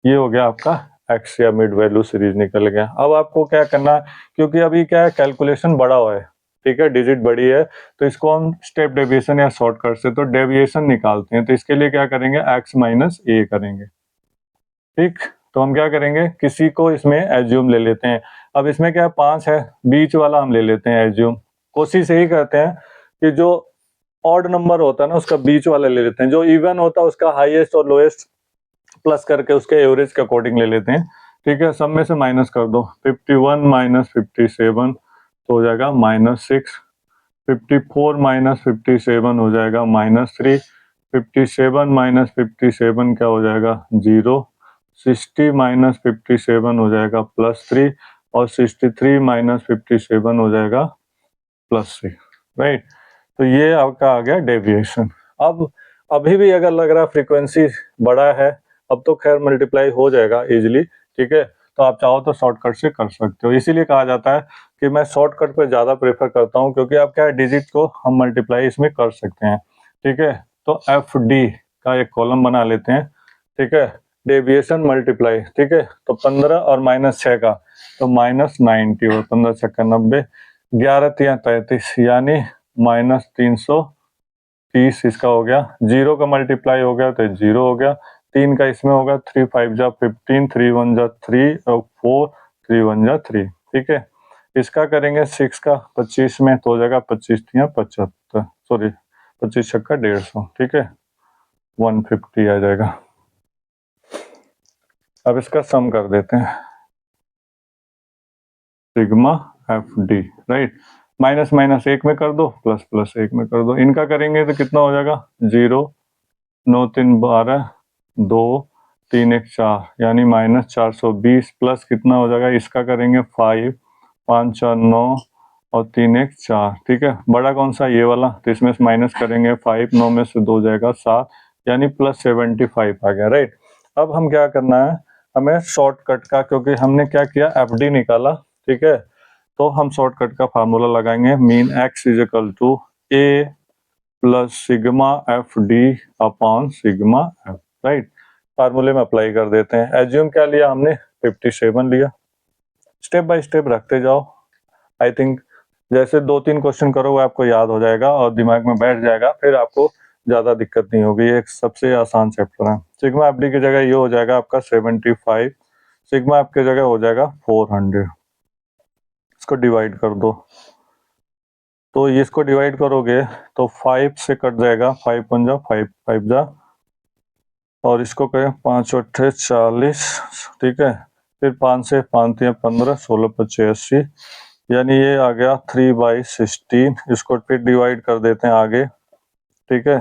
ये हो गया आपका एक्स या मिड वैल्यू सीरीज निकल गया। अब आपको क्या करना है, क्योंकि अभी क्या है, कैलकुलेशन बड़ा हुआ है, ठीक है, डिजिट बड़ी है, तो इसको हम स्टेप डेविएशन या शॉर्टकट से तो डेविएशन निकालते हैं। तो इसके लिए क्या करेंगे, एक्स माइनस ए करेंगे, ठीक। तो हम क्या करेंगे, किसी को इसमें एज्यूम ले लेते हैं। अब इसमें क्या 5 है, बीच वाला हम ले लेते हैं एज्यूम। कोशिश यही करते हैं कि जो ऑड नंबर होता है ना उसका बीच वाला ले लेते हैं, जो इवन होता है उसका हाईएस्ट और लोएस्ट प्लस करके उसके एवरेज के अकॉर्डिंग ले लेते हैं, ठीक है। सब में से माइनस कर दो, 51 माइनस 57 तो हो जाएगा -6, 54 माइनस 57 हो जाएगा -3, 57 माइनस 57 क्या हो जाएगा 0, 60 माइनस 57 हो जाएगा +3 और 63 माइनस 57 हो जाएगा +3, राइट। तो ये आपका आ गया डेविएशन। अब अभी भी अगर लग रहा फ्रीक्वेंसी बड़ा है, अब तो खैर मल्टीप्लाई हो जाएगा इजीली, ठीक है। तो आप चाहो तो शॉर्टकट से कर सकते हो, इसीलिए कहा जाता है कि मैं शॉर्टकट पे ज़्यादा प्रेफर करता हूँ, क्योंकि आप क्या है, डिजिट को हम मल्टीप्लाई इसमें कर सकते हैं, ठीक है। तो एफ डी का एक कॉलम बना लेते हैं, ठीक है, डेविएशन मल्टीप्लाई, ठीक है। तो 15 और -6 का तो -90 और 15 6 90, 11 3 33 यानी -330 इसका हो गया। 0 का मल्टीप्लाई हो गया तो 0 हो गया, 3 का इसमें होगा, 3 5 जा 15, 3 1 जा 3 और 4 3 1 जा 3, ठीक है। इसका करेंगे 6 का 25 में तो हो जाएगा 25 3 75, सॉरी 25 छक्का 150, ठीक है, 150 आ जाएगा। अब इसका सम कर देते हैं, sigma F D, right. Minus minus 1 में कर दो, प्लस प्लस 1 में कर दो। इनका करेंगे तो कितना हो जाएगा, 0 9 3 12 2 3 1 4 यानी -420 प्लस कितना हो जाएगा, इसका करेंगे 5 5 4 9 और 3 1 4, ठीक है। बड़ा कौन सा, ये वाला, तो इसमें से माइनस करेंगे 5, 9 में से 2 जाएगा 7 यानी +75 आ गया, राइट। अब हम क्या करना है, हमें शॉर्टकट का, क्योंकि हमने क्या किया एफडी निकाला, ठीक है, तो हम शॉर्टकट का फार्मूला लगाएंगे, mean x is equal to A plus sigma F D upon sigma F, right. फार्मूले में अप्लाई कर देते हैं। एज्यूम क्या लिया हमने, 57 लिया। स्टेप बाय स्टेप रखते जाओ, आई थिंक जैसे 2 3 क्वेश्चन करोगे आपको याद हो जाएगा और दिमाग में बैठ जाएगा, फिर आपको ज्यादा दिक्कत नहीं होगी। ये एक सबसे आसान चैप्टर है। सिग्मा एफ डी की जगह ये हो जाएगा आपका 75, सिग्मा एफ की जगह हो जाएगा 400। इसको डिवाइड कर दो, तो इसको डिवाइड करोगे तो 5 से कट जाएगा, 5 1 जा 5 5 जा, और इसको कहें 5 8 40, ठीक है। फिर 5 से 5 3 15 16 25 80 यानी ये आ गया 3/16। इसको फिर डिवाइड कर देते हैं आगे, ठीक है।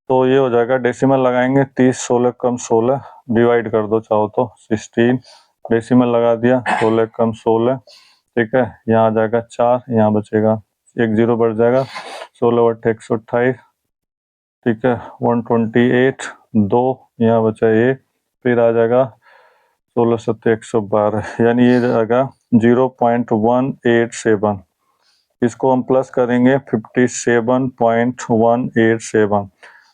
तो ये हो जाएगा, डेसिमल लगाएंगे 30 16 कम 16, डिवाइड कर दो चाहो तो 16, डेसिमल लगा दिया 16 कम 16, ठीक है। यहाँ आ जाएगा 4, यहाँ बचेगा 1 0 बढ़ जाएगा, 16 बटे 128, ठीक है, 128 2 यहाँ बचा 1, फिर आ जाएगा 16 7 112 यानी ये जाएगा 0.187। इसको हम प्लस करेंगे 57.187।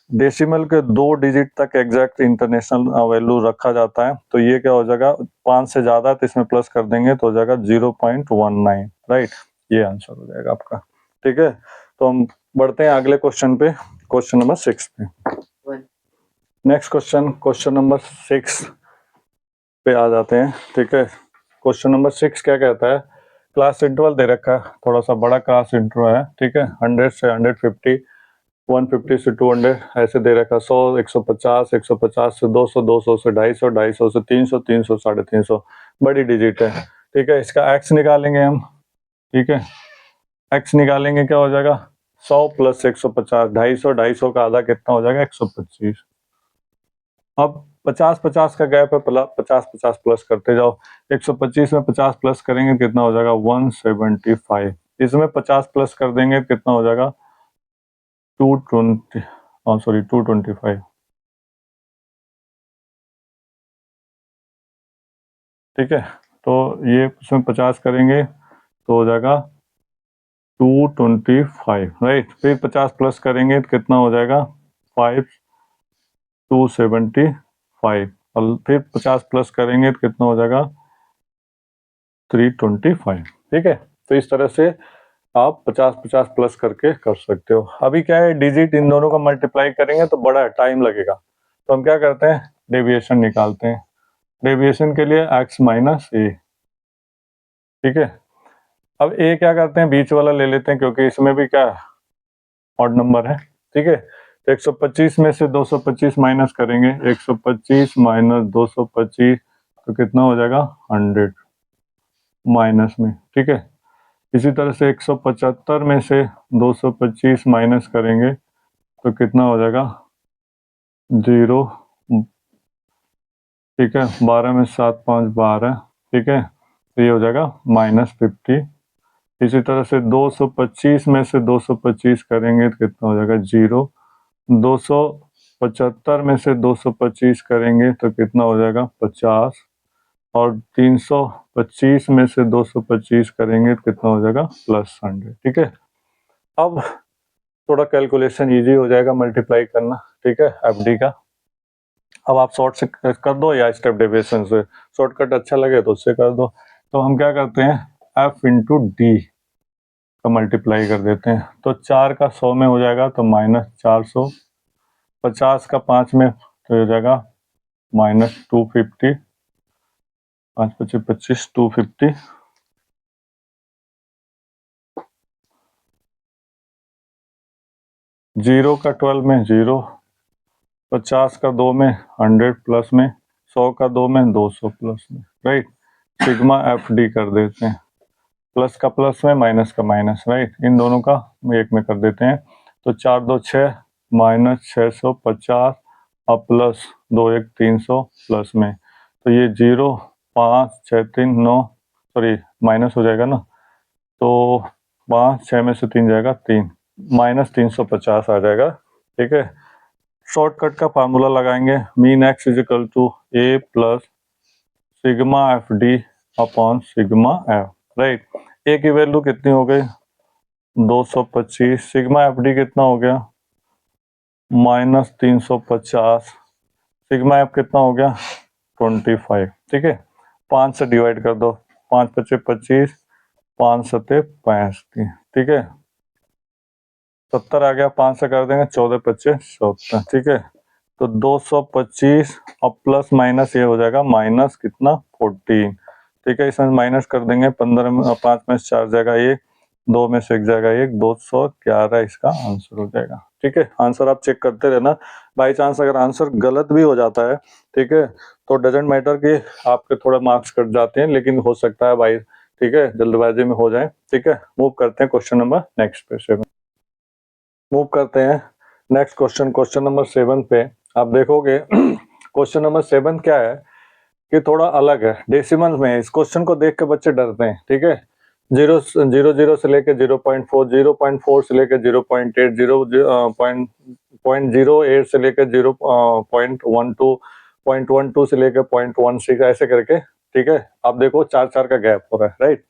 डेसिमल के 2 डिजिट तक एग्जैक्ट इंटरनेशनल वैल्यू रखा जाता है, तो ये क्या हो जाएगा 5 से ज्यादा तो इसमें प्लस कर देंगे तो हो जाएगा 0.19, राइट। ये आंसर हो जाएगा आपका, ठीक है। तो हम बढ़ते हैं अगले क्वेश्चन पे, क्वेश्चन नंबर 6 पे। नेक्स्ट क्वेश्चन, क्वेश्चन नंबर 6 पे आ जाते हैं, ठीक है। क्वेश्चन नंबर 6 क्या कहता है, क्लास इंटरवल दे रखा है, थोड़ा सा बड़ा क्लास इंटरवल है, ठीक है। 100 से 150, 150 से 200 ऐसे दे रखा, 100 150 150 से 200 200 से 250 250 से 300 300 350 बड़ी डिजिट है, ठीक है। इसका एक्स निकालेंगे हम, ठीक है। एक्स निकालेंगे क्या हो जाएगा, 100 प्लस 150, 250 250 का आधा कितना हो जाएगा 125। अब 50-50 का गैप है, 50-50 प्लस करते जाओ। 125 में 50 प्लस करेंगे कितना हो जाएगा 175। इसमें 50 प्लस कर देंगे कितना हो जाएगा 220, सॉरी 225। ठीक है, तो ये इसमें 50 करेंगे तो हो जाएगा 225, राइट। फिर 50 प्लस करेंगे तो कितना हो जाएगा 275, और फिर 50 प्लस करेंगे तो कितना हो जाएगा 325। ठीक है, तो इस तरह से आप 50-50 प्लस करके कर सकते हो। अभी क्या है, डिजिट इन दोनों का मल्टीप्लाई करेंगे तो बड़ा टाइम लगेगा, तो हम क्या करते हैं डेविएशन निकालते हैं। डेविएशन के लिए x माइनस ए। ठीक है, अब ए क्या करते हैं बीच वाला ले लेते हैं, क्योंकि इसमें भी क्या ऑड नंबर है। ठीक है, तो 125 में से 225 माइनस करेंगे, 125 माइनस 225 तो कितना हो जाएगा 100 माइनस में। ठीक है, इसी तरह से 175 में से 225 माइनस करेंगे तो कितना हो जाएगा 0। ठीक है, 12 में 7 5 12। ठीक है, तो ये हो जाएगा -50। इसी तरह से 225 में से 225 करेंगे तो कितना हो जाएगा 0। 275 में से 225 करेंगे तो कितना हो जाएगा 50, और 325 में से 225 करेंगे तो कितना हो जाएगा +100। ठीक है, अब थोड़ा कैलकुलेशन इजी हो जाएगा मल्टीप्लाई करना। ठीक है, एफडी का। अब आप शॉर्ट से कर दो या स्टेप डेविएशन से, शॉर्टकट अच्छा लगे तो उससे कर दो। तो हम क्या करते हैं एफ इंटू डी का मल्टीप्लाई कर देते हैं, तो 4 का 100 में हो जाएगा तो -400, 50 का 5 में तो हो जाएगा -250, 5 25 25 250। 0 का 12 में 0, 50 का 2 में 100 प्लस में, 100 का 2 में 200 प्लस में, राइट। सिग्मा एफ डी कर देते हैं, प्लस का प्लस में माइनस का माइनस, राइट। इन दोनों का एक में कर देते हैं, तो 4 2 6 -650 अब प्लस 2 1 300 प्लस में, तो ये 0 5 6 3 9, सॉरी माइनस हो जाएगा ना, तो 5 6 में से 3 जाएगा 3, -350 आ जाएगा। ठीक है, शॉर्टकट का फार्मूला लगाएंगे, mean x is equal to A plus sigma F D upon sigma F, right. A की वैल्यू कितनी हो गई 225, सिग्मा एफ डी कितना हो गया -350, सिग्मा एफ कितना हो गया 25। ठीक है, 5 से डिवाइड कर दो, 5 25 25, 5 7 35। ठीक है, 70 आ गया, 5 से कर देंगे 14 25 70। ठीक है, तो 225 और प्लस माइनस ये हो जाएगा माइनस कितना 14। ठीक है, इसमें माइनस कर देंगे, 15 में 5 में 4 जाएगा 1, 2 में से 1 जाएगा 1, 211 इसका आंसर हो जाएगा। ठीक है, आंसर आप चेक करते रहना, बाई चांस अगर आंसर गलत भी हो जाता है, ठीक है, तो डजेंट मैटर कि आपके थोड़ा मार्क्स कट जाते हैं, लेकिन हो सकता है भाई, ठीक है, जल्दबाजी में हो जाए। ठीक है, मूव करते हैं क्वेश्चन नंबर नेक्स्ट पे, 7 मूव करते हैं नेक्स्ट क्वेश्चन, क्वेश्चन नंबर 7 पे। आप देखोगे क्वेश्चन नंबर 7 क्या है कि थोड़ा अलग है, डेसिमल में है। इस क्वेश्चन को देख के बच्चे डरते हैं। ठीक है, 0.00 से लेके 0.4, 0.4 से लेके 0.8, 0.08 से लेके 0.12, 0.12 से लेके 0.16 ऐसे करके। ठीक है, आप देखो 4 का गैप हो रहा है, राइट।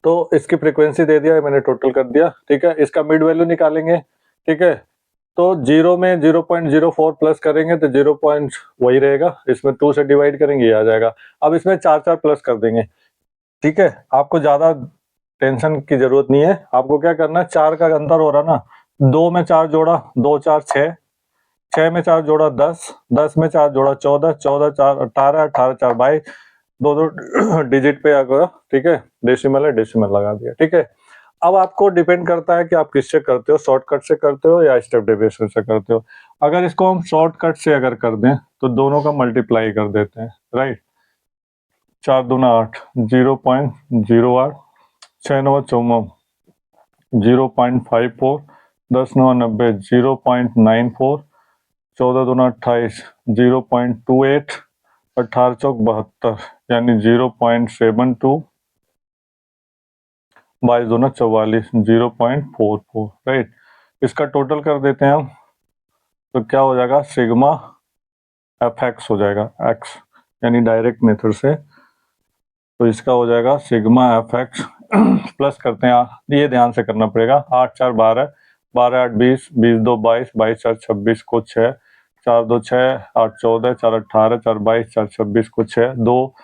तो इसकी फ्रीक्वेंसी दे दिया है मैंने, टोटल कर दिया। ठीक है, इसका मिड वैल्यू निकालेंगे। ठीक है, तो 0 में 0.04 प्लस करेंगे तो 0 पॉइंट वही रहेगा, इसमें 2 से डिवाइड करेंगे ये आ जाएगा। अब इसमें 4 प्लस कर देंगे। ठीक है, आपको ज्यादा टेंशन की जरूरत नहीं है, आपको क्या करना है, 4 का अंतर हो रहा ना, 2 में 4 जोड़ा 2 4 6, 6 में 4 जोड़ा 10, 10 में 4 जोड़ा 14, 14 4 18, 18 4 22, दो डिजिट पे आकर। ठीक है, डेसिमल है, डेसिमल लगा दिया। ठीक है, अब आपको डिपेंड करता है कि आप किससे करते हो, शॉर्टकट से करते हो या स्टेप डेविएशन से करते हो। अगर इसको हम शॉर्टकट से अगर कर दें तो दोनों का मल्टीप्लाई कर देते हैं, राइट। 4 दूना 8, 0.08, 6 9 14, 0.54, 10 9 90, 0.94, 14 दूना 28, 0.28, 18 चौक 72 यानी 0.72, 22 दूना 44, 0.44, राइट। इसका टोटल कर देते हैं हम, तो क्या हो जाएगा, सिग्मा एफ एक्स हो जाएगा, एक्स यानी डायरेक्ट मेथड से, तो इसका हो जाएगा सिग्मा एफ एक्स प्लस करते हैं, ये ध्यान से करना पड़ेगा, 8 4 12, 12 8 20, 20 2 22, 22 4 26 को 6, 4 2 6, 8 14, 4 18, 4 22, 4 26 को 6, 2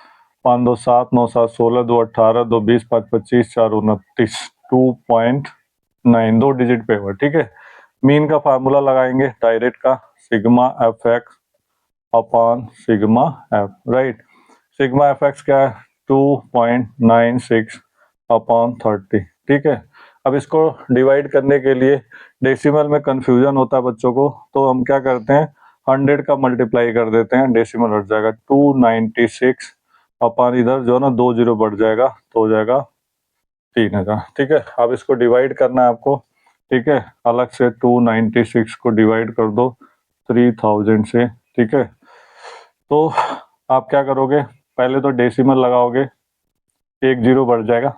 5 2 7, 9 7 16, 2 18, 2 20, 5 25, 4 29, 2.9, 2 डिजिट पे हुआ, ठीक है। मीन का फार्मूला लगाएंगे डायरेक्ट का, sigma f x upon sigma F, right. Sigma f x क्या है, 2.96 अपॉन 30, ठीक है। अब इसको डिवाइड करने के लिए डेसिमल में कंफ्यूजन होता है बच्चों को, तो हम क्या करते हैं, 100 का मल्टीप्लाई कर देते हैं, डेसिमल हट जाएगा, 296 अपॉन इधर जो है ना 2 जीरो बढ़ जाएगा, तो हो जाएगा 3000, ठीक है। अब इसको डिवाइड करना है आपको, ठीक है, अलग से 296 को डिवाइड कर दो 3000 से, ठीक है। तो आप क्या करोगे, पहले तो डेसिमल लगाओगे, 1 जीरो बढ़ जाएगा,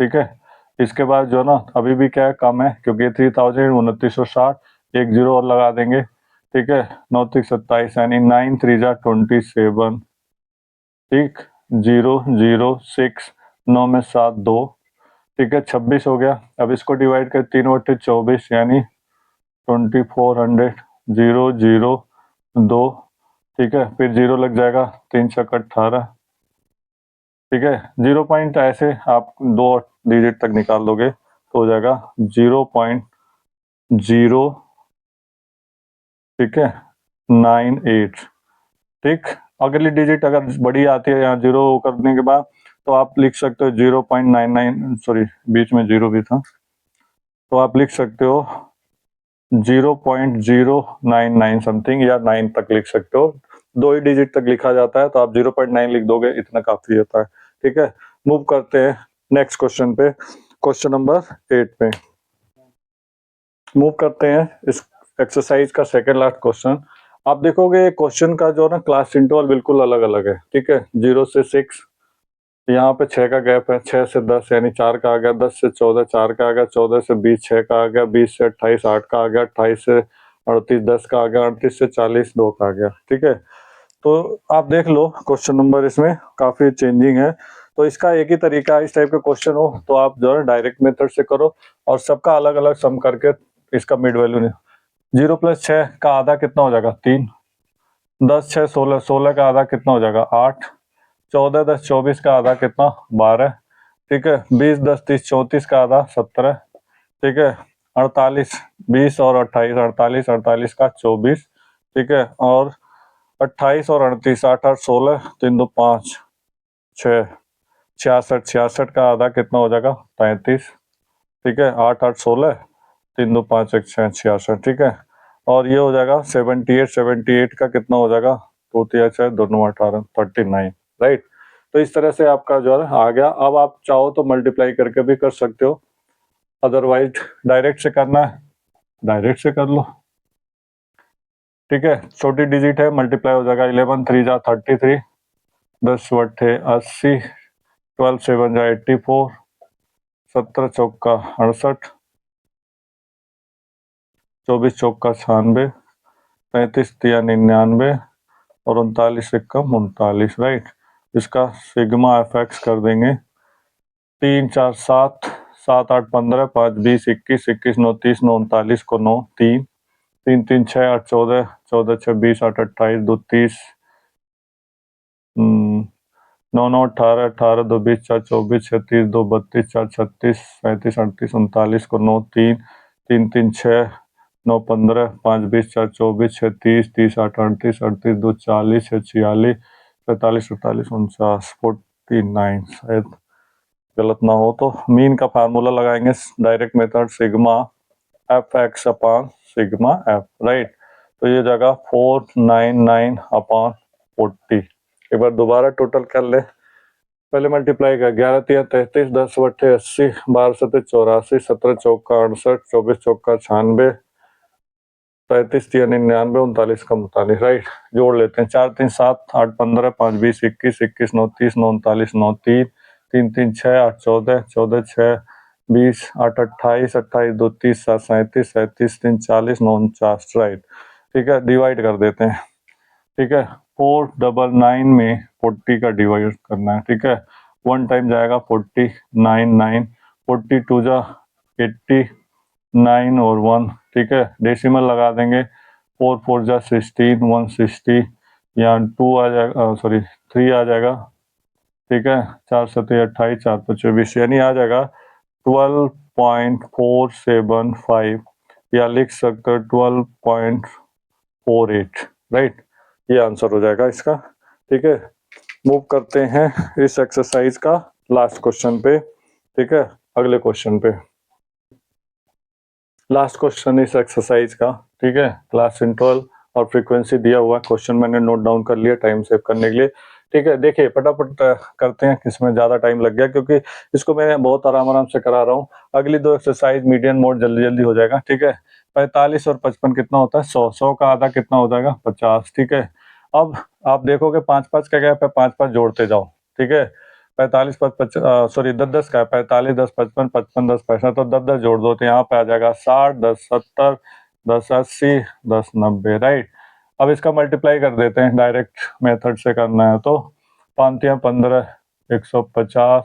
ठीक है। इसके बाद जो ना अभी भी क्या है, कम है, क्योंकि 3000 2960, 1 जीरो और लगा देंगे, ठीक है। 9 3 27 यानी 9 3 जा 27, ठीक, 0 0 6, 9 में 7 2, ठीक है, 26 हो गया। अब इसको डिवाइड कर 3 बटे 24 यानी 2400, 0 0 2, ठीक है, फिर 0 लग जाएगा, 3 छक 18, ठीक है। 0 पॉइंट ऐसे आप 2 डिजिट तक निकाल दोगे तो हो जाएगा 0.0, ठीक है, 98, ठीक। अगली डिजिट अगर बड़ी आती है यहाँ 0 करने के बाद, तो आप लिख सकते हो 0.99, सॉरी बीच में 0 भी था, तो आप लिख सकते हो 0.099 समथिंग, या 9 तक लिख सकते हो, 2 ही डिजिट तक लिखा जाता है, तो आप 0.9 लिख दोगे, इतना काफी होता है, ठीक है। मूव करते हैं नेक्स्ट क्वेश्चन पे, क्वेश्चन नंबर 8 पे मूव करते हैं, इस एक्सरसाइज का सेकंड लास्ट क्वेश्चन। आप देखोगे क्वेश्चन का जो ना क्लास इंटरवल बिल्कुल अलग अलग है, ठीक है। 0 से 6, यहाँ पे 6 का गैप है, 6 से 10 यानी 4 का आ गया, 10 से 14 4 का आ गया, 14 से 20 6 का आ गया, 20 से 28 8 का आ गया, 28 से 38 10 का आ गया, 38 से 40 2 का आ गया, ठीक है। तो आप देख लो क्वेश्चन नंबर इसमें काफी चेंजिंग है, तो इसका एक ही तरीका है, इस टाइप का क्वेश्चन हो तो आप जो है डायरेक्ट मेथड से करो, और सबका अलग अलग सम करके इसका मिड वैल्यू नहीं। 0 + 6 का आधा कितना हो जाएगा, 3, 10 6 16, 16 का आधा कितना हो जाएगा, 8, 14 10 24 का आधा कितना, 12, ठीक है। 20 10 30 34 का आधा 17, ठीक है। 48 20 और 28 48 48 का 24, ठीक है। और 28 और 38 8 8 16, 3 2 5 6, 66 66 का आधा कितना हो जाएगा, 33, ठीक है। 8 8 16, 3 2 5 1 6 66, ठीक है। और ये हो जाएगा 78 78 का कितना हो जाएगा, 2 3 6 2 9 18 39, राइट। तो इस तरह से आपका जो है आ गया। अब आप चाहो तो मल्टीप्लाई करके भी कर सकते हो, अदरवाइज डायरेक्ट से करना है डायरेक्ट से कर लो, ठीक है। छोटी डिजिट है, मल्टीप्लाई हो जाएगा, 11 3 जा 33, 10 बट्ठे 80, 12 7 जा 84, 17 चौका 68, 24 चौका 96, 35 तिया 99, और 39 एकम 39, राइट। इसका सिग्मा एफ एक्स कर देंगे, 3 4 7 7 8 15, 5 20 21 21 9 30, 9 39 को 9 3 3 3 6 8 14, 14 6 20 8 28 2 30, 9 9 18 18 2 20 4 24 36 2 32 4 36 37 38 39 को 9 3 3 3 6 9 15 5 20 4 24 6 30 30 8 38 38 2 40 6 46 45 48 49 49, शायद गलत ना हो तो। मीन का फार्मूला लगाएंगे direct method, sigma f x upon sigma F, right. तो ये जगह 499 अपॉन 40। एक बार दोबारा टोटल कर ले, पहले मल्टीप्लाई कर, 11 तिया 33, 10 बट्ठे 80, 12 सत्ते 84, 17 चौका 68, 24 चौका 96, 35 3 99 39 कम 39, राइट। जोड़ लेते हैं, 4 3 7 8 15 5 20 21 21 9 30 9 39 9 3 3 3 6 8 14 14 6 20 8 28 28 2 30 7 37 37 3 40 9 49, राइट। ठीक है, डिवाइड कर देते हैं। ठीक है, 499 में 40 का डिवाइड करना है। ठीक है, 1 टाइम जाएगा 40 9 9 42 जा 80 9 और 1। ठीक है, डेसिमल लगा देंगे, 4 4 जा 16 160, या 2 आ जाएगा, सॉरी 3 आ जाएगा। ठीक है, 4 7 28 4 5 24, यानी आ जाएगा 12.475, या लिख सकते हो 12.48, राइट। ये आंसर हो जाएगा इसका। ठीक है, मूव करते हैं इस एक्सरसाइज का लास्ट क्वेश्चन पे। ठीक है, अगले क्वेश्चन पे, लास्ट क्वेश्चन इस एक्सरसाइज का। ठीक है, क्लास इंटरवल और फ्रीक्वेंसी दिया हुआ क्वेश्चन मैंने नोट डाउन कर लिया टाइम सेव करने के लिए। ठीक है, देखिए फटाफट करते हैं, किसमें ज़्यादा टाइम लग गया, क्योंकि इसको मैं बहुत आराम से करा रहा हूँ। अगली 2 एक्सरसाइज मीडियन मोड जल्दी जल्दी हो जाएगा। ठीक है, 45 और 55 कितना होता है, 100, 100 का आधा कितना हो जाएगा, 50। ठीक है, अब आप देखोगे 5 5 का गैप है, 5 5 जोड़ते जाओ। ठीक है, 45 सॉरी 10 10 का है, 45 10 55 55 10 65, तो 10 10 जोड़ दो तो यहाँ पे आ जाएगा 60 10 70 10 80 10 90, राइट। अब इसका मल्टीप्लाई कर देते हैं, डायरेक्ट मेथड से करना है तो 5 3 15 150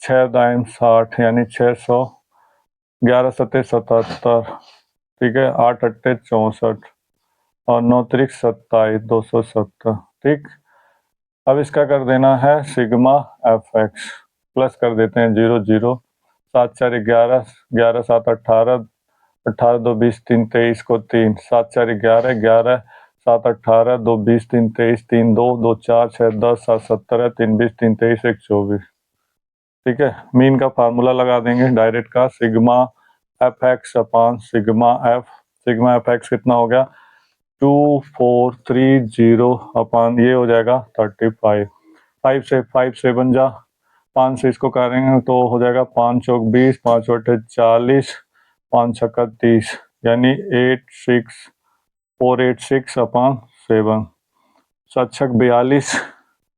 6 दाइन 60, यानी 600, 11 7 77। ठीक है, 8 8 64 और 9 3 27 270। ठीक, अब इसका कर देना है सिग्मा एफ एक्स, प्लस कर देते हैं 0 0, 7 4 11 11 7 18 18 2 20 3 23 को 3, 7 4 11 11 7 18 2 20 3 23 3 2 2 4 6 10 7 17 3 20 3 23 1 24। ठीक है, मीन का फार्मूला लगा देंगे डायरेक्ट का, सिग्मा एफ एक्स अपान sigma F. Sigma f x कितना हो गया, 2430 अपान ये हो जाएगा 35। 5 से 7 जा, 5 से इसको करेंगे तो हो जाएगा 5 चौक 20 5 8 40 5 छक्का 30, यानी 86486 अपान 7। 7 छक 42,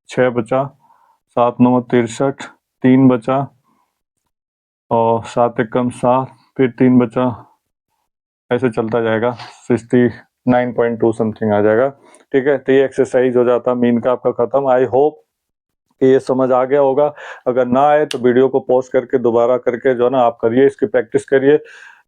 6 बचा, 7 9 63, 3 बचा, और 7 एकम 7, फिर 3 बचा, ऐसे चलता जाएगा, 69.2 समथिंग आ जाएगा। ठीक है, तो ये एक्सरसाइज हो जाता मीन का आपका खत्म। आई होप कि ये समझ आ गया होगा। अगर ना आए तो वीडियो को पॉज करके दोबारा करके जो है ना आप करिए, इसकी प्रैक्टिस करिए।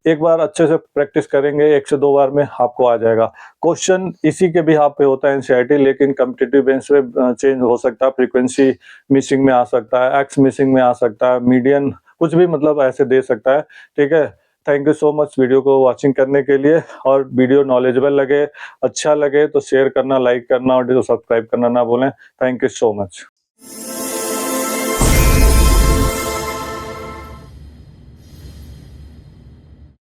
एक बार अच्छे से प्रैक्टिस करेंगे, 1 से 2 बार में आपको आ जाएगा। क्वेश्चन इसी के भी पे होता है एनसीईआरटी, लेकिन कॉम्पिटिटिव बेंच पे चेंज हो सकता है, फ्रीक्वेंसी मिसिंग में आ सकता है, एक्स मिसिंग में आ सकता है, मीडियन कुछ भी मतलब ऐसे दे सकता है। ठीक है, thank you so much video को वॉचिंग करने के लिए। और वीडियो नॉलेजेबल लगे, अच्छा लगे तो शेयर करना, लाइक करना और सब्सक्राइब करना ना भूलें। Thank you so much.